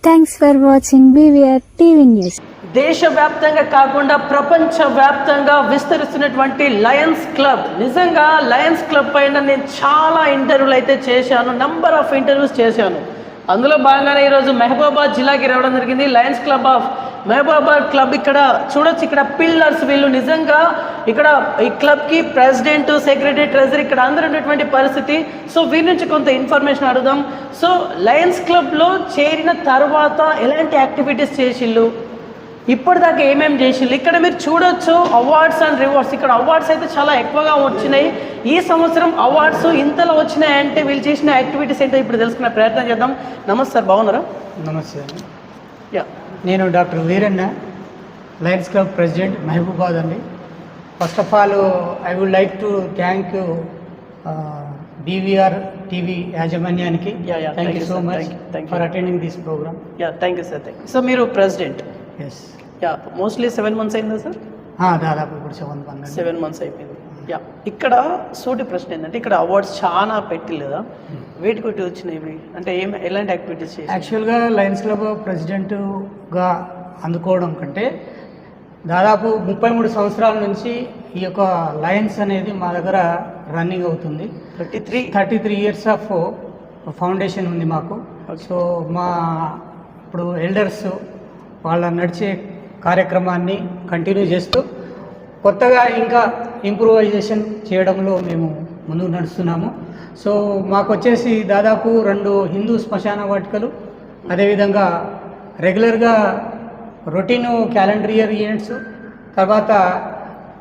Thanks for watching BVR TV news. దేశవ్యాప్తంగా కాకుండా ప్రపంచవ్యాప్తంగా విస్తరిస్తున్నటువంటి లయన్స్ క్లబ్. నిజంగా లయన్స్ క్లబ్ పైన నేను చాలా ఇంటర్వ్యూలు అయితే చేశాను, నంబర్ ఆఫ్ ఇంటర్వ్యూస్ చేశాను. అందులో భాగంగానే ఈరోజు మహబూబాబాద్ జిల్లాకి రావడం జరిగింది. Lions club of Mahabubabad club ఇక్కడ చూడొచ్చు, ఇక్కడ పిల్లర్స్ వీళ్ళు నిజంగా ఇక్కడ ఈ క్లబ్కి ప్రెసిడెంట్, సెక్రటరీ, ట్రెజరీ ఇక్కడ అందరూ ఉన్నటువంటి పరిస్థితి. సో వీరి నుంచి కొంత ఇన్ఫర్మేషన్ అడుగుదాం. సో లయన్స్ క్లబ్లో చేరిన తర్వాత ఎలాంటి యాక్టివిటీస్ చేసిళ్ళు, ఇప్పటిదాకా ఏమేమి చేసిళ్ళు, ఇక్కడ మీరు చూడొచ్చు అవార్డ్స్ అండ్ రివార్డ్స్. ఇక్కడ అవార్డ్స్ అయితే చాలా ఎక్కువగా వచ్చినాయి. ఈ సంవత్సరం అవార్డ్స్ ఇంతలో వచ్చినాయంటే వీళ్ళు చేసిన యాక్టివిటీస్ ఏంటో ఇప్పుడు తెలుసుకునే ప్రయత్నం చేద్దాం. నమస్తే సార్, బాగున్నారా? నమస్తే అండి. యా, నేను doctor Veeranna, lions club president, Mahabubabad అండి. First of all I would like to thank you BVR TV యాజమాన్యానికి. Thank you so much for attending this programme. Yeah, thank you sir. Thank you. So మీరు president? Yes. Yeah, mostly 7 months అయిందా sir? దాదాపు ఇప్పుడు 7 months అయిపోయింది. Yeah, ఇక్కడ సోటి ప్రశ్న ఏంటంటే ఇక్కడ అవార్డ్స్ చాలా పెట్టలేదా, వేటి కొట్టి వచ్చినాయి అంటే ఎలాంటి యాక్టివిటీస్ చేసి? యాక్చువల్గా లయన్స్ క్లబ్ ప్రెసిడెంట్గా అందుకోవడం కంటే దాదాపు 33 సంవత్సరాల నుంచి ఈ యొక్క లయన్స్ అనేది మా దగ్గర రన్నింగ్ అవుతుంది. 33 years ఆఫ్ ఫౌండేషన్ ఉంది మాకు. సో మా ఇప్పుడు ఎల్డర్స్ వాళ్ళ నడిచే కార్యక్రమాన్ని కంటిన్యూ చేస్తూ కొత్తగా ఇంకా ఇంప్రూవైజేషన్ చేయడంలో మేము ముందుకు నడుస్తున్నాము. సో మాకు వచ్చేసి దాదాపు 2 హిందూ శ్మశాన వాటికలు, అదేవిధంగా రెగ్యులర్గా రొటీన్ క్యాలెండర్ ఇయర్ ఈవెంట్స్, తర్వాత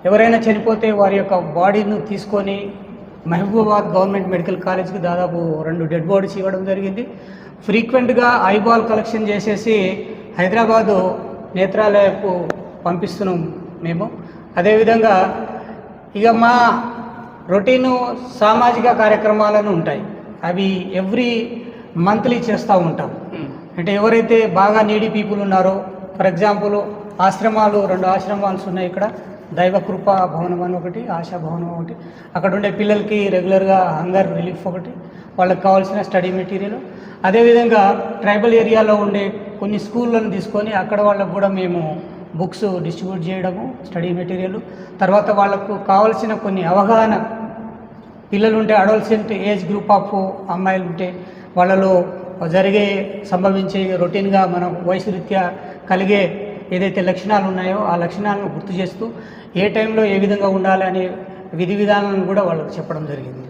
ఎవరైనా చనిపోతే వారి యొక్క బాడీని తీసుకొని మహబూబాబాద్ గవర్నమెంట్ మెడికల్ కాలేజ్కి దాదాపు 2 డెడ్ బాడీస్ ఇవ్వడం జరిగింది. ఫ్రీక్వెంట్గా ఐబాల్ కలెక్షన్ చేసేసి హైదరాబాదు నేత్రాలయకు పంపిస్తున్నాం మేము. అదేవిధంగా ఇక మా రొటీను సామాజిక కార్యక్రమాలను ఉంటాయి, అవి ఎవ్రీ మంత్లీ చేస్తూ ఉంటాం. అంటే ఎవరైతే బాగా నీడీ పీపుల్ ఉన్నారో, ఫర్ ఎగ్జాంపుల్ ఆశ్రమాలు 2 ఆశ్రమాలు ఉన్నాయి ఇక్కడ, దైవకృప భవనం అని ఒకటి, ఆశా భవనం ఒకటి. అక్కడ ఉండే పిల్లలకి రెగ్యులర్గా హంగర్ రిలీఫ్ ఒకటి, వాళ్ళకి కావాల్సిన స్టడీ మెటీరియల్. అదేవిధంగా ట్రైబల్ ఏరియాలో ఉండే కొన్ని స్కూళ్ళను తీసుకొని అక్కడ వాళ్ళకు కూడా మేము బుక్స్ డిస్ట్రిబ్యూట్ చేయడము, స్టడీ మెటీరియల్. తర్వాత వాళ్ళకు కావాల్సిన కొన్ని అవగాహన, పిల్లలు ఉంటే అడోల్సెంట్ ఏజ్ గ్రూప్ ఆఫ్ అమ్మాయిలు ఉంటే వాళ్ళలో జరిగే సంభవించే రొటీన్గా మనం వయసు రీత్యా కలిగే ఏదైతే లక్షణాలు ఉన్నాయో ఆ లక్షణాలను గుర్తు చేస్తూ ఏ టైంలో ఏ విధంగా ఉండాలి అనే విధి విధానాలను కూడా వాళ్ళకి చెప్పడం జరిగింది.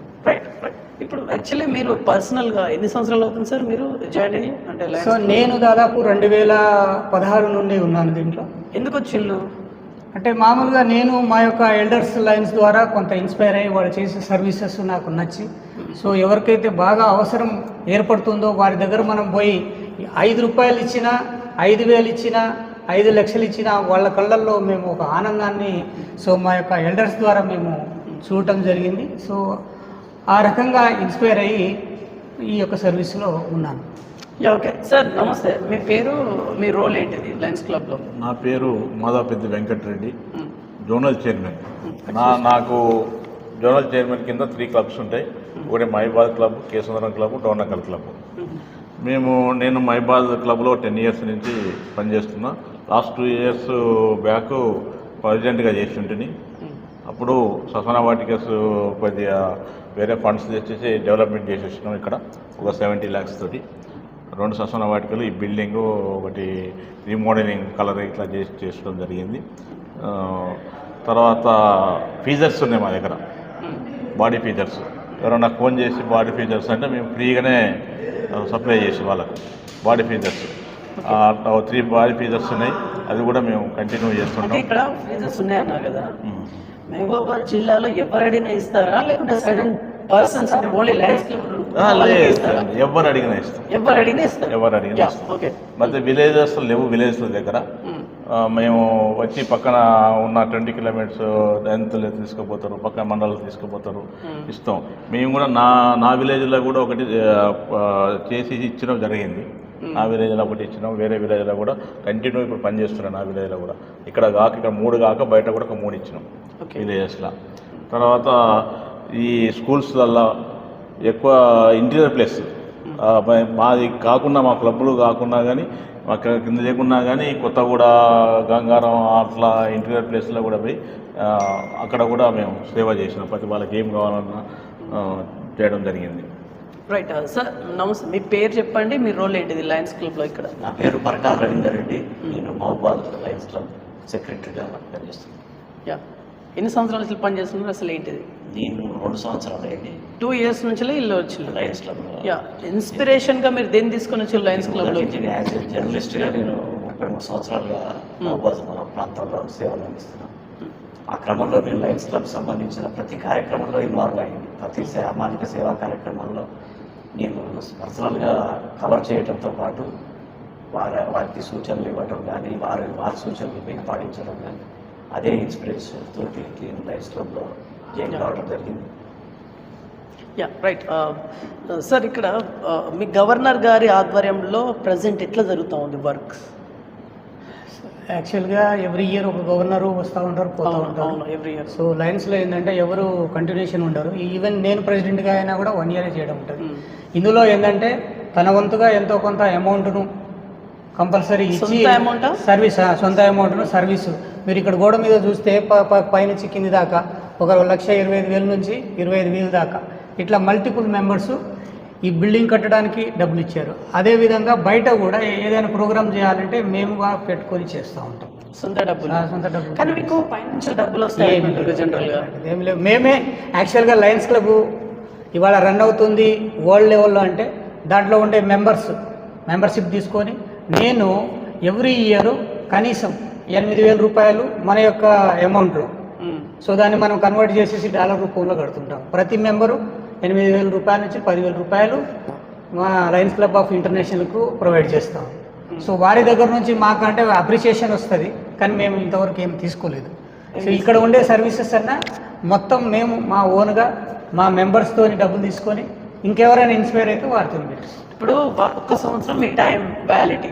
ఇప్పుడు యాక్చువల్లీ మీరు పర్సనల్గా ఎన్ని సంవత్సరాలు అవుతుంది సార్ మీరు జాయిన్ అయ్యి? అంటే సో నేను దాదాపు 2016 నుండి ఉన్నాను దీంట్లో. ఎందుకు వచ్చిండు అంటే మామూలుగా నేను మా యొక్క ఎల్డర్స్ లైన్స్ ద్వారా కొంత ఇన్స్పైర్ అయ్యి వాళ్ళు చేసే సర్వీసెస్ నాకు నచ్చి, సో ఎవరికైతే బాగా అవసరం ఏర్పడుతుందో వారి దగ్గర మనం పోయి 5 రూపాయలు ఇచ్చినా, 5,000 ఇచ్చినా, 5 లక్షలు ఇచ్చినా వాళ్ళ కళ్ళల్లో మేము ఒక ఆనందాన్ని సో మా యొక్క ఎల్డర్స్ ద్వారా మేము చూడటం జరిగింది. సో ఆ రకంగా ఇన్స్పైర్ అయ్యి ఈ యొక్క సర్వీస్లో ఉన్నాను. ఓకే సార్, నమస్తే. మీ పేరు, మీ రోల్ ఏంటిది లయన్స్ క్లబ్లో? నా పేరు మాదాపెద్ది వెంకటరెడ్డి, జోనల్ చైర్మన్. నాకు జోనల్ చైర్మన్ కింద 3 క్లబ్స్ ఉంటాయి. ఒకటి మహిబాద్ క్లబ్, కేసుందరం క్లబ్, డోర్నకల్ క్లబ్. నేను మహిబాద్ క్లబ్లో 10 years నుంచి పనిచేస్తున్నా. లాస్ట్ 2 years బ్యాక్ ప్రెసిడెంట్గా చేసి ఉంటుంది. అప్పుడు శ్మశాన వాటికస్ కొద్దిగా వేరే ఫండ్స్ తెచ్చేసి డెవలప్మెంట్ చేసి వచ్చినాం. ఇక్కడ ఒక 70 lakhs తోటి 2 శ్మశాన వాటికలు, ఈ బిల్డింగు ఒకటి రీమోడలింగ్ కలర్ ఇట్లా చేసడం జరిగింది. తర్వాత ఫీజర్స్ ఉన్నాయి మా దగ్గర, బాడీ ఫీజర్స్. ఎవరైనా ఫోన్ చేసి బాడీ ఫీజర్స్ అంటే మేము ఫ్రీగానే సప్లై చేసి వాళ్ళకు బాడీ ఫీజర్స్ 3 బాడీ ఫీజర్స్ ఉన్నాయి. అది కూడా మేము కంటిన్యూ చేస్తుంటాం. ఇక్కడ ఫీజర్స్ ఉన్నాయన్నారు కదా, మహబూబాబాద్ జిల్లాలో ఎవరైనా ఇస్తారా లేకుంటే సడన్ పర్సన్స్ అంటే ఓన్లీ లయన్స్ క్లబ్? ఎవరు అడిగినా ఇస్తాం. ಮತ್ತೆ విలేజెస్ లేవు, విలేజెస్ దగ్గర మేము వచ్చి పక్కన ఉన్న 20 kilometers ఎంతలో తీసుకుపోతారు, పక్కన మండలాలు తీసుకుపోతారు, ఇస్తాం. మేము కూడా నా విలేజ్లో కూడా ఒకటి చేసి ఇచ్చడం జరిగింది. నా విలేజ్లో ఒకటి ఇచ్చినాం, వేరే విలేజ్లో కూడా కంటిన్యూ ఇప్పుడు పనిచేస్తున్నాం. నా విలేజ్లో కూడా ఇక్కడ 3 కాక బయట కూడా ఒక 3 ఇచ్చినాం విలేజెస్లో. తర్వాత ఈ స్కూల్స్లలో ఎక్కువ ఇంటీరియర్ ప్లేస్ మాది కాకుండా మా క్లబ్లు కాకుండా కానీ మా కింద లేకున్నా కానీ కొత్తగూడ గంగారం అట్లా ఇంటీరియర్ ప్లేస్లో కూడా పోయి అక్కడ కూడా మేము సేవ చేసినాం. ప్రతి వాళ్ళకి ఏం కావాలన్నా చేయడం జరిగింది. రైట్ సార్, నమస్తే. మీ పేరు చెప్పండి, మీ రోల్ ఏంటిది లయన్స్ క్లబ్లో ఇక్కడ? నా పేరు పరకాల రవీందర్ రెడ్డి. నేను మహబాద్ లయన్స్ క్లబ్ సెక్రటరీగా పనిచేస్తున్నాను. యా, ఎన్ని సంవత్సరాల నుంచి పనిచేస్తున్నారు, అసలు ఏంటిది? నేను 2 సంవత్సరాలు అయింది 2 years నుంచి ఇల్లు వచ్చింది లయన్స్ క్లబ్లో. యా, ఇన్స్పిరేషన్గా మీరు దేన్ని తీసుకొని వచ్చారు లయన్స్ క్లబ్లో? యాజ్ ఎ జర్నలిస్ట్గా నేను 33 సంవత్సరాలుగా మహబాద్ మన ప్రాంతంలో సేవలు అందిస్తున్నాను. ఆ క్రమంలో నేను లయన్స్ క్లబ్ సంబంధించిన ప్రతి కార్యక్రమంలో ఇన్వాల్వ్ అయ్యింది. ప్రతి సామాజిక సేవా కార్యక్రమంలో నేను పర్సనల్గా కవర్ చేయడంతో పాటు వారికి సూచనలు ఇవ్వడం కానీ వారి సూచనలు మీకు పాటించడం కానీ అదే ఇన్స్పిరేషన్ తోటి నేను లయన్స్ క్లబ్లో జాయిన్ కావడం జరిగింది. యా, రైట్ సార్, ఇక్కడ మీ గవర్నర్ గారి ఆధ్వర్యంలో ప్రజెంట్ ఎట్లా జరుగుతూ ఉంది వర్క్? యాక్చువల్గా ఎవ్రీ ఇయర్ ఒక గవర్నరు వస్తూ ఉంటారు, పోతూ ఉంటారు ఎవ్రీ ఇయర్. సో లయన్స్లో ఏంటంటే ఎవరు కంటిన్యూషన్ ఉండరు. ఈవెన్ నేను ప్రెసిడెంట్గా అయినా కూడా 1 year చేయడం ఉంటుంది. ఇందులో ఏంటంటే తన వంతుగా ఎంతో కొంత అమౌంట్ను కంపల్సరీ ఇచ్చి సర్వీస్, సొంత అమౌంట్ను సర్వీసు. మీరు ఇక్కడ గోడ మీద చూస్తే పైనుంచి కింది దాకా 1,25,000 నుంచి 25,000 దాకా ఇట్లా మల్టిపుల్ మెంబర్స్ ఈ బిల్డింగ్ కట్టడానికి డబ్బులు ఇచ్చారు. అదేవిధంగా బయట కూడా ఏదైనా ప్రోగ్రామ్ చేయాలంటే మేముగా పెట్టుకొని చేస్తూ ఉంటాం. సొంత డబ్బులు. కానీ మీకు పైనుంచి డబ్బులు వస్తాయి జనరల్గా? ఏమి లేవు. మేమే యాక్చువల్గా లయన్స్ క్లబ్ ఇవాళ రన్ అవుతుంది వరల్డ్ లెవెల్లో అంటే దాంట్లో ఉండే మెంబర్షిప్ తీసుకొని నేను ఎవ్రీ ఇయర్ కనీసం 8,000 రూపాయలు మన యొక్క అమౌంట్లో, సో దాన్ని మనం కన్వర్ట్ చేసేసి డాలర్ రూపంలో కడుతుంటాం. ప్రతి మెంబరు 8,000 రూపాయల నుంచి 10,000 రూపాయలు మా లయన్స్ క్లబ్ ఆఫ్ ఇంటర్నేషనల్కు ప్రొవైడ్ చేస్తాం. సో వారి దగ్గర నుంచి మాకంటే అప్రిషియేషన్ వస్తుంది, కానీ మేము ఇంతవరకు ఏం తీసుకోలేదు. సో ఇక్కడ ఉండే సర్వీసెస్ అన్నా మొత్తం మేము మా ఓన్గా మా మెంబర్స్తో డబ్బులు తీసుకొని ఇంకెవరైనా ఇన్స్పైర్ అయితే వారితో పెట్టాం. ఇప్పుడు 1 సంవత్సరం మీ టైం వ్యాలిటీ.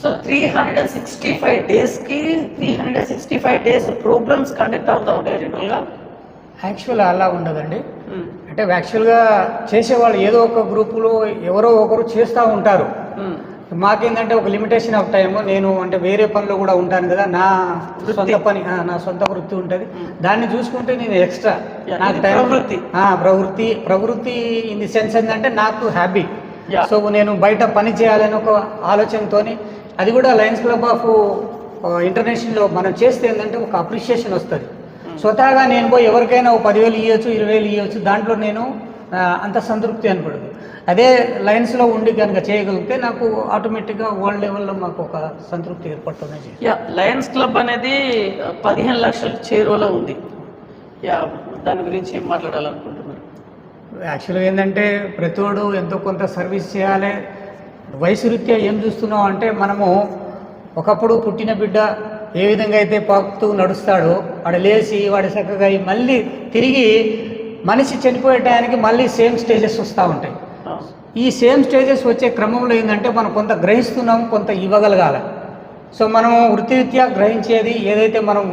సో 365 డేస్కి 365 డేస్ ప్రోగ్రామ్స్ కండక్ట్ అవుతూ ఉంటాయి జనరల్గా? యాక్చువల్ అలా ఉండదండి. అంటే యాక్చువల్గా చేసేవాళ్ళు ఏదో ఒక గ్రూపులో ఎవరో ఒకరు చేస్తూ ఉంటారు. మాకేంటంటే ఒక లిమిటేషన్ ఆఫ్ టైమ్. నేను అంటే వేరే పనిలో కూడా ఉంటాను కదా, నా సొంత పని, నా సొంత వృత్తి ఉంటుంది. దాన్ని చూసుకుంటే నేను ఎక్స్ట్రా నాకు టైం ప్రవృత్తి ఇన్ ది సెన్స్ ఏంటంటే నాకు హ్యాబీ. సో నేను బయట పని చేయాలని ఒక ఆలోచనతో, అది కూడా లయన్స్ క్లబ్ ఆఫ్ ఇంటర్నేషనల్లో మనం చేస్తే ఏంటంటే ఒక అప్రిషియేషన్ వస్తుంది. స్వతహాగా నేను పోయి ఎవరికైనా 10,000 ఇవ్వచ్చు, 20,000 ఇవ్వచ్చు, దాంట్లో నేను అంత సంతృప్తి అనపడదు. అదే లయన్స్లో ఉండి కనుక చేయగలిగితే నాకు ఆటోమేటిక్గా వరల్డ్ లెవెల్లో మాకు ఒక సంతృప్తి ఏర్పడుతుంది. యా, లయన్స్ క్లబ్ అనేది 15 లక్షల చేరువలో ఉంది. యా, దాని గురించి ఏం మాట్లాడాలనుకుంటున్నారు? యాక్చువల్గా ఏంటంటే ప్రతివాడు ఎంతో కొంత సర్వీస్ చేయాలి. వయసు రీత్యా ఏం చూస్తున్నాం అంటే మనము ఒకప్పుడు పుట్టిన బిడ్డ ఏ విధంగా అయితే పాకుతూ నడుస్తాడో వాడు లేచి వాడి చక్కగా మళ్ళీ తిరిగి మనిషి చనిపోయే టయానికి మళ్ళీ సేమ్ స్టేజెస్ వస్తూ ఉంటాయి. ఈ సేమ్ స్టేజెస్ వచ్చే క్రమంలో ఏంటంటే మనం కొంత గ్రహిస్తున్నాము, కొంత ఇవ్వగలగాలి. సో మనం వృత్తిరీత్యా గ్రహించేది ఏదైతే మనం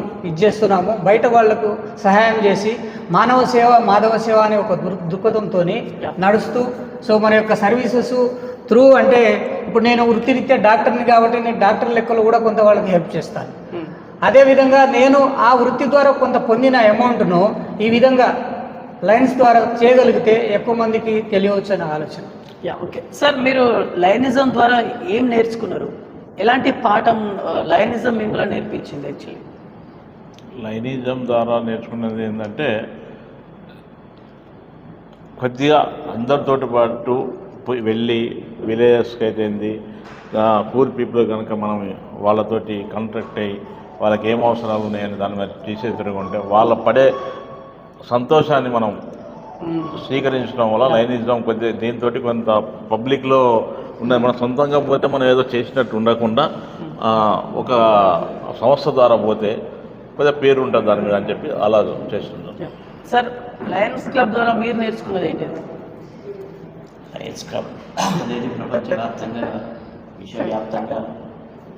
చేస్తున్నామో బయట వాళ్లకు సహాయం చేసి మానవ సేవ మాధవ సేవ అనే ఒక దృక్పథంతో నడుస్తూ, సో మన యొక్క సర్వీసెస్ త్రూ అంటే ఇప్పుడు నేను వృత్తిరీత్యా డాక్టర్ని కాబట్టి నేను డాక్టర్ లెక్కలు కూడా కొంత వాళ్ళకి హెల్ప్ చేస్తాను. అదేవిధంగా నేను ఆ వృత్తి ద్వారా కొంత పొందిన అమౌంట్ను ఈ విధంగా లయన్స్ ద్వారా చేయగలిగితే ఎక్కువ మందికి తెలియవచ్చు అనే ఆలోచన. యా, ఓకే సార్, మీరు లయనిజం ద్వారా ఏం నేర్చుకున్నారు? ఎలాంటి పాఠం లయనిజం మిమ్మల్ని నేర్పించింది? యాక్చువల్లీ లయనిజం ద్వారా నేర్చుకున్నది ఏంటంటే కొద్దిగా అందరితోటి పాటు వెళ్ళి విలేజెస్కి అయితేంది పూర్ పీపుల్ కనుక మనం వాళ్ళతోటి కాంటాక్ట్ అయ్యి వాళ్ళకి ఏం అవసరాలు ఉన్నాయని దాని మీద తీసే తిరుగుంటే వాళ్ళ పడే సంతోషాన్ని మనం స్వీకరించడం వల్ల లయనిజం కొద్దిగా దీంతో కొంత పబ్లిక్లో ఉన్నది. మనం సొంతంగా పోతే మనం ఏదో చేసినట్టు ఉండకుండా ఒక సంస్థ ద్వారా పోతే కొద్దిగా పేరు ఉంటుంది దాని మీద అని చెప్పి అలా చేస్తున్నాం. సార్, లయన్స్ క్లబ్ ద్వారా మీరు నేర్చుకున్నది ఏంటి? లయన్స్ క్లబ్ అనేది ప్రపంచవ్యాప్తంగా విశ్వవ్యాప్తంగా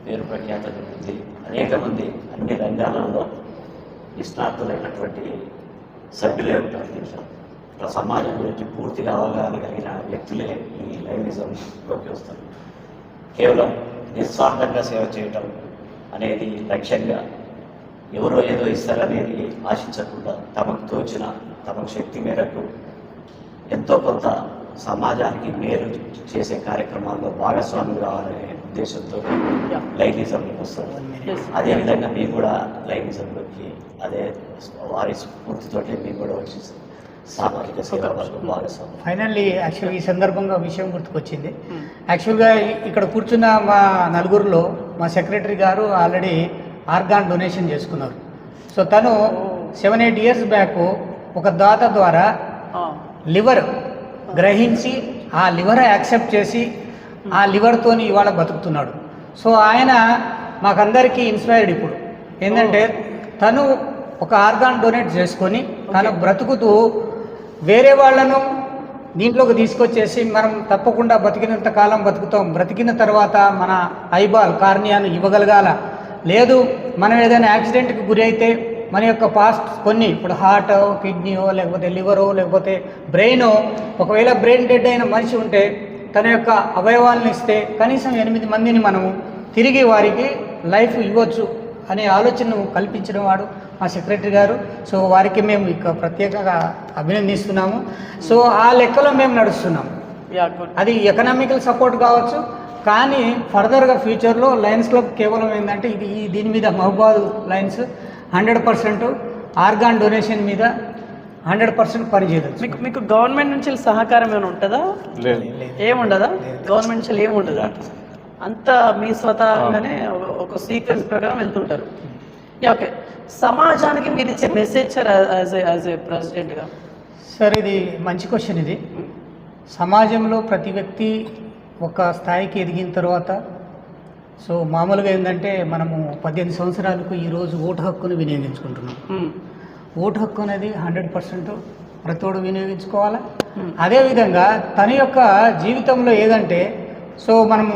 పేరు ప్రఖ్యాత ఉంది. అనేక మంది అన్ని రంగాలలో నిష్ణాతులైనటువంటి సభ్యులే ఉంటారు. సమాజం గురించి పూర్తిగా అవగాహన కలిగిన వ్యక్తులే ఈ లైనిజంలోకి వస్తారు. కేవలం నిస్వార్థంగా సేవ చేయటం అనేది లక్ష్యంగా ఎవరో ఏదో ఇస్తారనేది ఆశించకుండా తమకు తోచిన తమ శక్తి మేరకు ఎంతో కొంత సమాజానికి మేలు చేసే కార్యక్రమాల్లో భాగస్వాములు కావాలనే ఉద్దేశంతో లైనిజంలోకి వస్తారు. అదేవిధంగా మేము కూడా లైనిజంలోకి అదే వారి స్ఫూర్తితోటి మేము కూడా వచ్చి సామాజిక సేవ భాగస్వామి. ఫైనల్లీ యాక్చువల్గా ఈ సందర్భంగా విషయం గుర్తుకొచ్చింది. యాక్చువల్గా ఇక్కడ కూర్చున్న మా నలుగురిలో మా సెక్రటరీ గారు ఆల్రెడీ ఆర్గాన్ డొనేషన్ చేసుకున్నారు. సో తను 7-8 ఇయర్స్ బ్యాక్ ఒక దాత ద్వారా లివర్ గ్రహించి ఆ లివర్ యాక్సెప్ట్ చేసి ఆ లివర్తోని ఇవాళ బతుకుతున్నాడు. సో ఆయన మాకందరికీ ఇన్స్పైర్డ్. ఇప్పుడు ఏంటంటే తను ఒక ఆర్గాన్ డొనేట్ చేసుకొని తను బ్రతుకుతూ వేరే వాళ్ళను దీంట్లోకి తీసుకొచ్చేసి మనం తప్పకుండా బతికినంత కాలం బతుకుతాం, బ్రతికిన తర్వాత మన ఐబాల్ కార్నియాను ఇవ్వగలగాల, లేదు మనం ఏదైనా యాక్సిడెంట్కి గురి అయితే మన యొక్క పాస్ట్ కొన్ని ఇప్పుడు హార్ట్ కిడ్నీయో లేకపోతే లివరో లేకపోతే బ్రెయినో, ఒకవేళ బ్రెయిన్ డెడ్ అయిన మనిషి ఉంటే తన యొక్క అవయవాలను ఇస్తే కనీసం 8 మందిని మనము తిరిగి వారికి లైఫ్ ఇవ్వచ్చు అనే ఆలోచనను కల్పించిన వాడు మా సెక్రటరీ గారు. సో వారికి మేము ఇక ప్రత్యేకంగా అభినందిస్తున్నాము. సో ఆ లెక్కలో మేము నడుస్తున్నాము. అది ఎకనామికల్ సపోర్ట్ కావచ్చు, కానీ ఫర్దర్గా ఫ్యూచర్లో లయన్స్ క్లబ్ కేవలం ఏంటంటే దీని మీద మహబాద్ లయన్స్ 100% ఆర్గాన్ డొనేషన్ మీద 100% పనిచేయదు. మీకు గవర్నమెంట్ నుంచి సహకారం ఏమైనా ఉంటుందా? లేదు. ఏముండదా? గవర్నమెంట్ నుంచి ఏముండదా? అంతా మీ స్వతహాగానే ఒక సీక్వెన్స్ ప్రకారం వెళ్తుంటారు. ఓకే, సమాజానికి మీరు ఇచ్చే మెసేజ్ సార్ యాజ్ ఏ ప్రెసిడెంట్గా? సార్ ఇది మంచి క్వశ్చన్. ఇది సమాజంలో ప్రతి వ్యక్తి ఒక స్థాయికి ఎదిగిన తర్వాత, సో మామూలుగా ఏంటంటే మనము 18 సంవత్సరాలకు ఈరోజు ఓటు హక్కును వినియోగించుకుంటున్నాం. ఓటు హక్కు అనేది 100% ప్రతోడు వినియోగించుకోవాలా. అదేవిధంగా తన యొక్క జీవితంలో ఏదంటే, సో మనము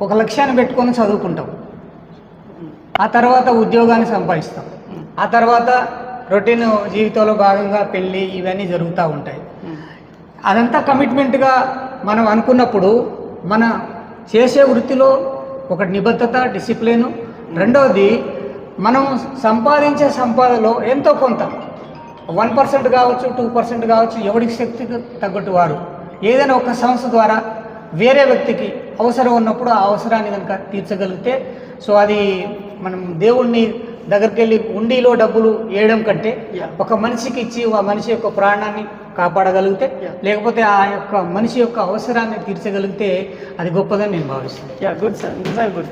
ఒక లక్ష్యాన్ని పెట్టుకొని చదువుకుంటాం, ఆ తర్వాత ఉద్యోగాన్ని సంపాదిస్తాం, ఆ తర్వాత రొటీన్ జీవితంలో భాగంగా పెళ్ళి ఇవన్నీ జరుగుతూ ఉంటాయి. అదంతా కమిట్మెంట్గా మనం అనుకున్నప్పుడు మన చేసే వృత్తిలో ఒక నిబద్ధత, డిసిప్లిను, రెండవది మనం సంపాదించే సంపాదనలో ఎంతో కొంత 1% కావచ్చు, 2% కావచ్చు, ఎవరికి శక్తికి తగ్గట్టు వారు ఏదైనా ఒక సంస్థ ద్వారా వేరే వ్యక్తికి అవసరం ఉన్నప్పుడు ఆ అవసరాన్ని కనుక తీర్చగలిగితే, సో అది మనం దేవుణ్ణి దగ్గరికి వెళ్ళి ఉండిలో డబ్బులు వేయడం కంటే ఒక మనిషికి ఇచ్చి ఆ మనిషి యొక్క ప్రాణాన్ని కాపాడగలిగితే, లేకపోతే ఆ యొక్క మనిషి యొక్క అవసరాన్ని తీర్చగలిగితే అది గొప్పదని నేను భావిస్తాను. గుడ్ సార్, నిజంగా గుడ్.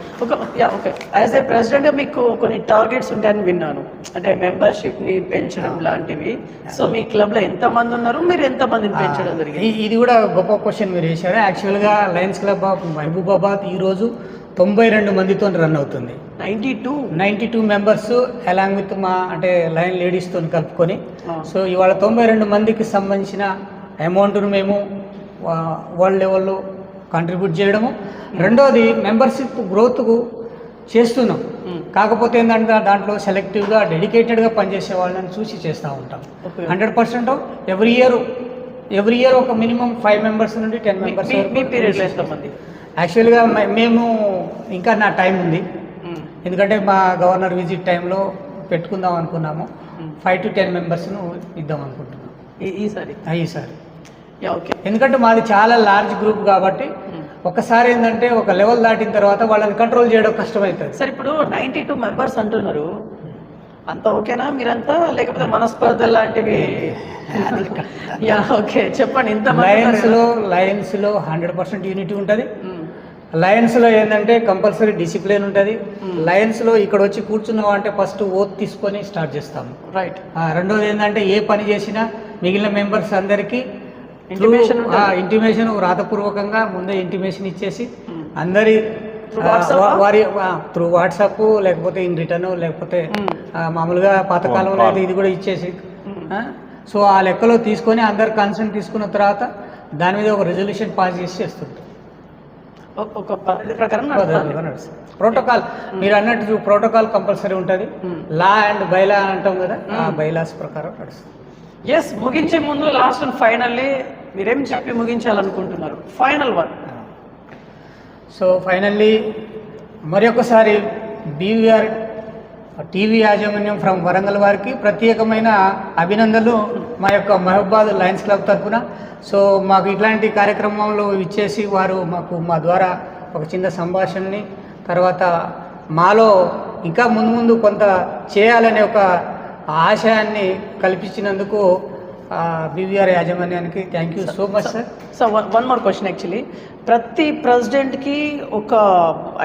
ఓకే, యాజ్ ఏ ప్రెసిడెంట్గా మీకు కొన్ని టార్గెట్స్ ఉంటాయని విన్నాను, అంటే మెంబర్షిప్ని పెంచడం లాంటివి. సో మీ క్లబ్లో ఎంతమంది ఉన్నారు, మీరు ఎంతమందిని పెంచడం జరిగింది? ఇది కూడా గొప్ప క్వశ్చన్ మీరు వేశారు. యాక్చువల్గా లయన్స్ క్లబ్ ఆఫ్ మహబూబాబాద్ ఈరోజు 92 మందితో రన్ అవుతుంది. 92 మెంబర్స్ అలాంగ్ విత్ మా అంటే లయన్ లేడీస్తో కలుపుకొని. సో ఇవాళ 92 మందికి సంబంధించిన అమౌంట్ను మేము వరల్డ్ లెవెల్లో కాంట్రిబ్యూట్ చేయడము, రెండోది మెంబర్షిప్ గ్రోత్కు చేస్తున్నాం. కాకపోతే ఏంటంటే దాంట్లో సెలెక్టివ్గా డెడికేటెడ్గా పనిచేసే వాళ్ళని చూసి చేస్తూ ఉంటాం. 100% ఎవ్రీ ఇయర్ ఒక మినిమం 5 మెంబర్స్ నుండి 10 మెంబర్స్. మీ పీరియడ్లో ఎంతమంది? యాక్చువల్గా మేము ఇంకా నా టైం ఉంది, ఎందుకంటే మా గవర్నర్ విజిట్ టైంలో పెట్టుకుందాం అనుకున్నాము. 5 to 10 మెంబర్స్ను ఇద్దాం అనుకుంటున్నాం ఈసారి. ఓకే, ఎందుకంటే మాది చాలా లార్జ్ గ్రూప్ కాబట్టి ఒకసారి ఏంటంటే ఒక లెవెల్ దాటిన తర్వాత వాళ్ళని కంట్రోల్ చేయడం కష్టమవుతుంది. సార్ ఇప్పుడు 92 మెంబర్స్ అంటున్నారు, అంత ఓకేనా మీరంతా, లేకపోతే మనస్పర్ధలు లాంటివి? ఓకే, చెప్పండి. ఇంత లయన్స్లో 100% యూనిటీ ఉంటుంది. లయన్స్లో ఏంటంటే కంపల్సరీ డిసిప్లిన్ ఉంటుంది. లయన్స్లో ఇక్కడ వచ్చి కూర్చున్నాం అంటే ఫస్ట్ ఓత్ తీసుకొని స్టార్ట్ చేస్తాము. రైట్. రెండోది ఏంటంటే ఏ పని చేసినా మిగిలిన మెంబర్స్ అందరికీ ఇంటిమేషన్ రాతపూర్వకంగా ముందే ఇంటిమేషన్ ఇచ్చేసి అందరి వారి త్రూ వాట్సాప్ లేకపోతే ఇన్ రిటర్న్ లేకపోతే మామూలుగా పాతకాలంలో అయితే ఇది కూడా ఇచ్చేసి, సో ఆ లెక్కలో తీసుకొని అందరు కన్సెంట్ తీసుకున్న తర్వాత దాని మీద ఒక రెజల్యూషన్ పాస్ చేసి చేస్తుంటాం. ఒక పద్ధతి ప్రకారం ప్రోటోకాల్ మీరు అన్నట్టు ప్రోటోకాల్ కంపల్సరీ ఉంటుంది. లా అండ్ బైలా అంటాం కదా, ఆ బైలాస్ ప్రకారం నడుస్తుంది. ఎస్, ముగించే ముందు లాస్ట్ అండ్ ఫైనల్లీ మీరేం చెప్పి ముగించాలనుకుంటున్నారు? Final one. సో ఫైనల్లీ మరి ఒకసారి బీవీఆర్ టీవీ యాజమాన్యం ఫ్రమ్ వరంగల్ వారికి ప్రత్యేకమైన అభినందనలు మా యొక్క మహబాద్ లయన్స్ క్లబ్ తరఫున. సో మాకు ఇట్లాంటి కార్యక్రమంలో ఇచ్చేసి వారు మాకు మా ద్వారా ఒక చిన్న సంభాషణని, తర్వాత మాలో ఇంకా ముందు ముందు కొంత చేయాలనే ఒక ఆశయాన్ని కల్పించినందుకు బీవీఆర్ యాజమాన్యానికి thank you so much sir. So one more question. Actually ప్రతి ప్రెసిడెంట్కి ఒక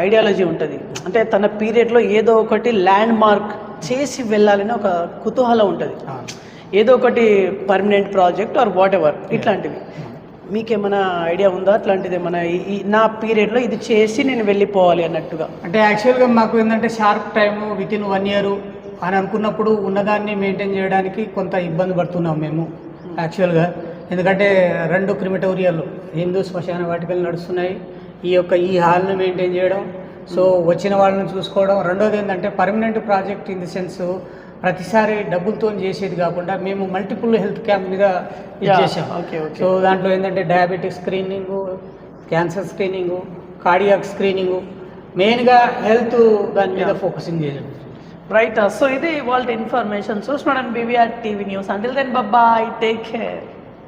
ఐడియాలజీ ఉంటుంది, అంటే తన పీరియడ్లో ఏదో ఒకటి ల్యాండ్ మార్క్ చేసి వెళ్ళాలని ఒక కుతూహలం ఉంటుంది, ఏదో ఒకటి permanent project or whatever ఇట్లాంటివి. మీకేమైనా ఐడియా ఉందా అట్లాంటిది? ఏమైనా నా పీరియడ్లో ఇది చేసి నేను వెళ్ళిపోవాలి అన్నట్టుగా? అంటే యాక్చువల్గా మాకు ఏంటంటే sharp time with in 1 year అని అనుకున్నప్పుడు ఉన్నదాన్ని మెయింటైన్ చేయడానికి కొంత ఇబ్బంది పడుతున్నాం మేము యాక్చువల్గా. ఎందుకంటే 2 క్రిమిటోరియాలు హిందూ శ్మశాన వాటికలు నడుస్తున్నాయి. ఈ హాల్ని మెయింటైన్ చేయడం, సో వచ్చిన వాళ్ళని చూసుకోవడం. రెండోది ఏంటంటే permanent project in the sense ప్రతిసారి డబ్బులతో చేసేది కాకుండా మేము మల్టిపుల్ హెల్త్ క్యాంప్ మీద చేసాం. సో దాంట్లో ఏంటంటే diabetic screening, cancer screening, cardiac screening, మెయిన్గా హెల్త్ దాని మీద ఫోకసింగ్ చేయడం. రైట్. సో ఇది వాళ్ళ ఇన్ఫర్మేషన్. చూస్తున్నాడు BVR TV news. Until then bye, take care.